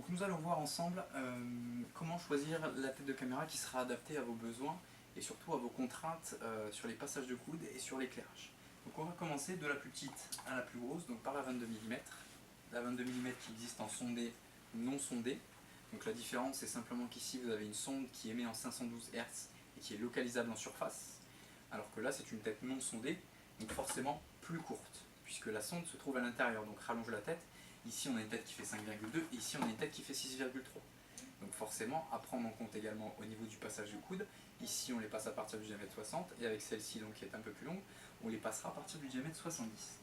Donc nous allons voir ensemble comment choisir la tête de caméra qui sera adaptée à vos besoins et surtout à vos contraintes sur les passages de coude et sur l'éclairage. Donc on va commencer de la plus petite à la plus grosse, donc par la 22 mm. La 22 mm qui existe en sondé, non sondé. Donc la différence c'est simplement qu'ici vous avez une sonde qui émet en 512 Hz et qui est localisable en surface, alors que là c'est une tête non sondée, donc forcément plus courte, puisque la sonde se trouve à l'intérieur, donc rallonge la tête. Ici on a une tête qui fait 5,2 et ici on a une tête qui fait 6,3. Donc forcément à prendre en compte également au niveau du passage du coude. Ici on les passe à partir du diamètre 60 et avec celle-ci donc qui est un peu plus longue, on les passera à partir du diamètre 70.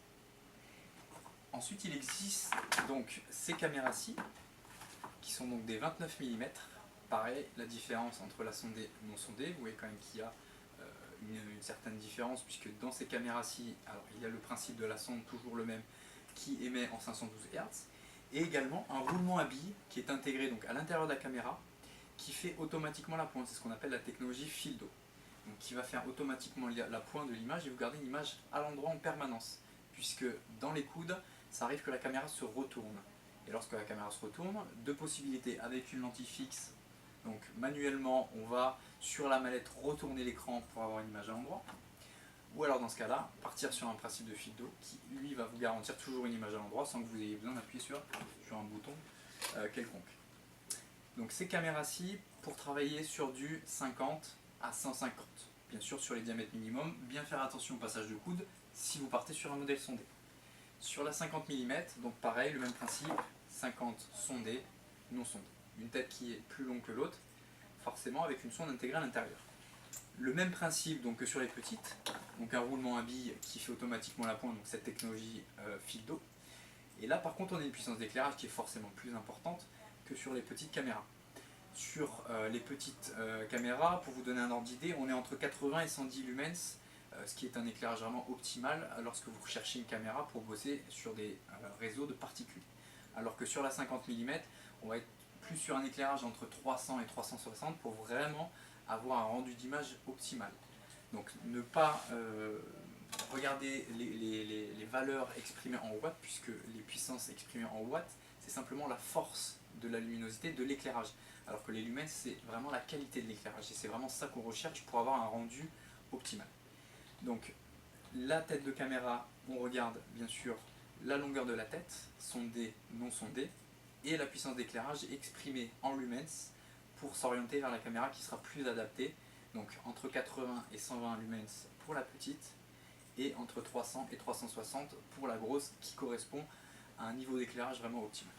Ensuite il existe donc ces caméras-ci qui sont donc des 29 mm. Pareil, la différence entre la sondée et non sondée, vous voyez quand même qu'il y a une certaine différence, puisque dans ces caméras-ci, alors il y a le principe de la sonde toujours le même qui émet en 512 Hz, et également un roulement à billes qui est intégré donc à l'intérieur de la caméra, qui fait automatiquement la pointe. C'est ce qu'on appelle la technologie Field-O, donc qui va faire automatiquement la pointe de l'image et vous gardez une image à l'endroit en permanence, puisque dans les coudes, ça arrive que la caméra se retourne. Et lorsque la caméra se retourne, deux possibilités: avec une lentille fixe, donc manuellement on va sur la mallette retourner l'écran pour avoir une image à l'endroit, ou alors dans ce cas-là, partir sur un principe de Field-O qui lui va vous garantir toujours une image à l'endroit sans que vous ayez besoin d'appuyer sur un bouton quelconque. Donc ces caméras-ci, pour travailler sur du 50 à 150, bien sûr sur les diamètres minimum, bien faire attention au passage de coude si vous partez sur un modèle sondé. Sur la 50 mm, donc pareil, le même principe, 50 sondé, non sondé. Une tête qui est plus longue que l'autre, forcément avec une sonde intégrée à l'intérieur. Le même principe donc que sur les petites, donc un roulement à billes qui fait automatiquement la pointe, donc cette technologie Field-O. Et là par contre on a une puissance d'éclairage qui est forcément plus importante que sur les petites caméras. Sur les petites caméras, pour vous donner un ordre d'idée, on est entre 80 et 110 lumens, ce qui est un éclairage vraiment optimal lorsque vous recherchez une caméra pour bosser sur des réseaux de particules. Alors que sur la 50 mm, on va être plus sur un éclairage entre 300 et 360 pour vraiment avoir un rendu d'image optimal. Donc ne pas regarder les valeurs exprimées en watts, puisque les puissances exprimées en watts, c'est simplement la force de la luminosité de l'éclairage, alors que les lumens c'est vraiment la qualité de l'éclairage et c'est vraiment ça qu'on recherche pour avoir un rendu optimal. Donc la tête de caméra, on regarde bien sûr la longueur de la tête, sondée, non sondée, et la puissance d'éclairage exprimée en lumens pour s'orienter vers la caméra qui sera plus adaptée, donc entre 80 et 120 lumens pour la petite et entre 300 et 360 pour la grosse, qui correspond à un niveau d'éclairage vraiment optimal.